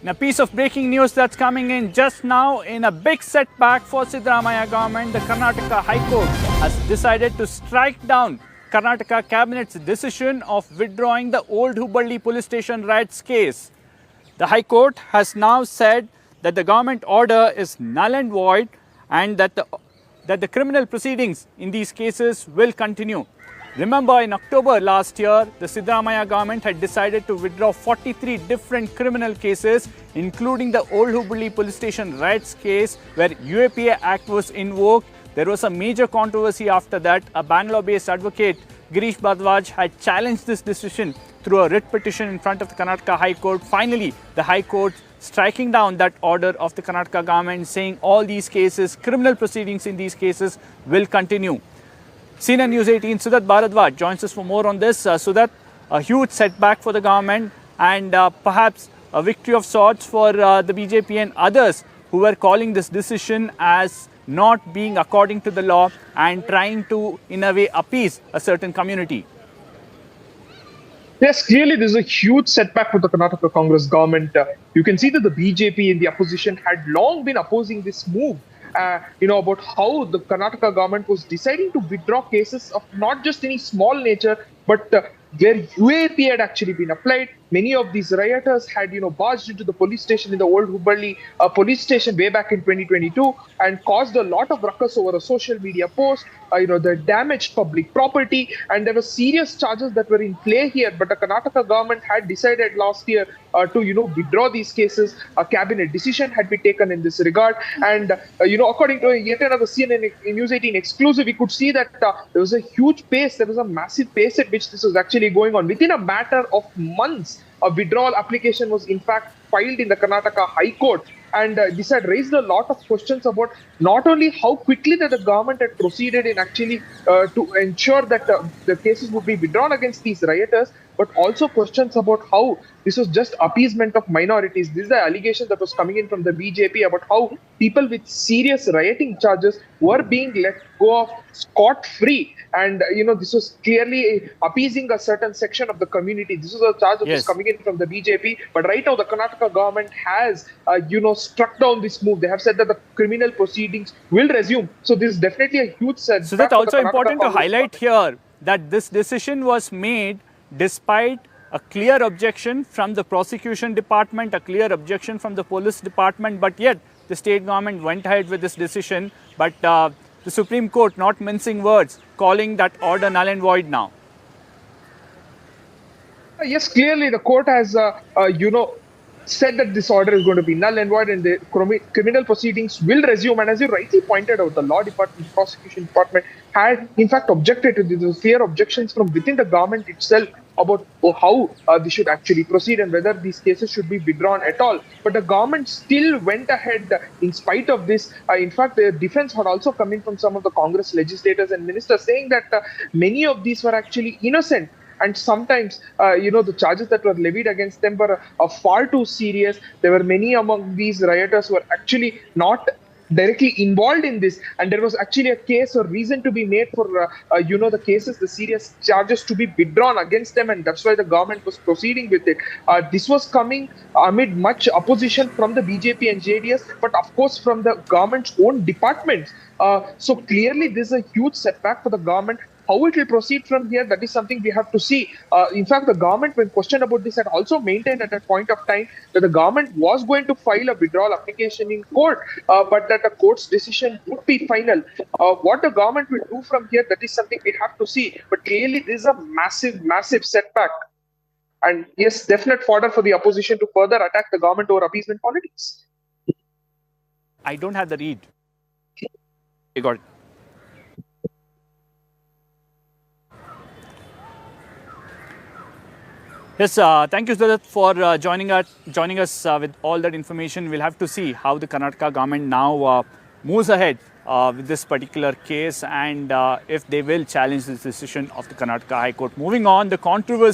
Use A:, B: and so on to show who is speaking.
A: In a piece of breaking news that's coming in just now, in a big setback for Siddaramaiah government, the Karnataka High Court has decided to strike down Karnataka Cabinet's decision of withdrawing the Old Hubballi police station riots case. The High Court has now said that the government order is null and void and that the criminal proceedings in these cases will continue. Remember, in October last year, the Siddaramaiah government had decided to withdraw 43 different criminal cases, including the Old Hubballi police station riots case, where UAPA Act was invoked. There was a major controversy after that. A Bangalore-based advocate, Girish Bhardwaj, had challenged this decision through a writ petition in front of the Karnataka High Court. Finally, the High Court striking down that order of the Karnataka government, saying all these cases, criminal proceedings in these cases, will continue. Senior News 18 Sudat Bharadwaj joins us for more on this. Sudat, a huge setback for the government and perhaps a victory of sorts for the BJP and others who were calling this decision as not being according to the law and trying to, in a way, appease a certain community.
B: Yes, clearly this is a huge setback for the Karnataka Congress government. You can see that the BJP in the opposition had long been opposing this move. About how the Karnataka government was deciding to withdraw cases of not just any small nature, but where UAP had actually been applied. Many of these rioters had, barged into the police station in the Old Hubballi police station way back in 2022 and caused a lot of ruckus over a social media post. They damaged public property, and there were serious charges that were in play here. But the Karnataka government had decided last year to, withdraw these cases. A cabinet decision had been taken in this regard. And, according to yet another CNN News 18 exclusive, we could see that there was a huge pace. There was a massive pace at which this was actually going on. Within a matter of months, a withdrawal application was in fact filed in the Karnataka High Court. And this had raised a lot of questions about not only how quickly that the government had proceeded in actually to ensure that the cases would be withdrawn against these rioters, but also questions about how this was just appeasement of minorities. This is the allegation that was coming in from the BJP about how people with serious rioting charges were being let go of scot-free. And, this was clearly appeasing a certain section of the community. This was a charge that was coming in from the BJP. But right now, the Karnataka government has, struck down this move. They have said that the criminal proceedings will resume. So this is definitely a huge setback.
A: So that's also important to highlight here that this decision was made despite a clear objection from the prosecution department, a clear objection from the police department, but yet the state government went ahead with this decision. But the Supreme Court, not mincing words, calling that order null and void now.
B: Yes, clearly the court has, said that this order is going to be null and void and the criminal proceedings will resume. And as you rightly pointed out, the law department, the prosecution department had in fact objected to this. There were clear objections from within the government itself about how they should actually proceed and whether these cases should be withdrawn at all. But the government still went ahead in spite of this. In fact, the defense had also come in from some of the Congress legislators and ministers saying that many of these were actually innocent. And sometimes, the charges that were levied against them were far too serious. There were many among these rioters who were actually not directly involved in this. And there was actually a case or reason to be made for, the serious charges to be withdrawn against them. And that's why the government was proceeding with it. This was coming amid much opposition from the BJP and JDS, but of course from the government's own departments. So clearly, this is a huge setback for the government. How it will proceed from here, that is something we have to see. In fact, the government, when questioned about this, had also maintained at that point of time that the government was going to file a withdrawal application in court, but that the court's decision would be final. What the government will do from here, that is something we have to see. But clearly, this is a massive, massive setback. And yes, definite fodder for the opposition to further attack the government over appeasement politics.
A: I don't have the read. You got it. Yes, thank you, Sudat, for joining us with all that information. We'll have to see how the Karnataka government now moves ahead with this particular case and if they will challenge this decision of the Karnataka High Court. Moving on, the controversy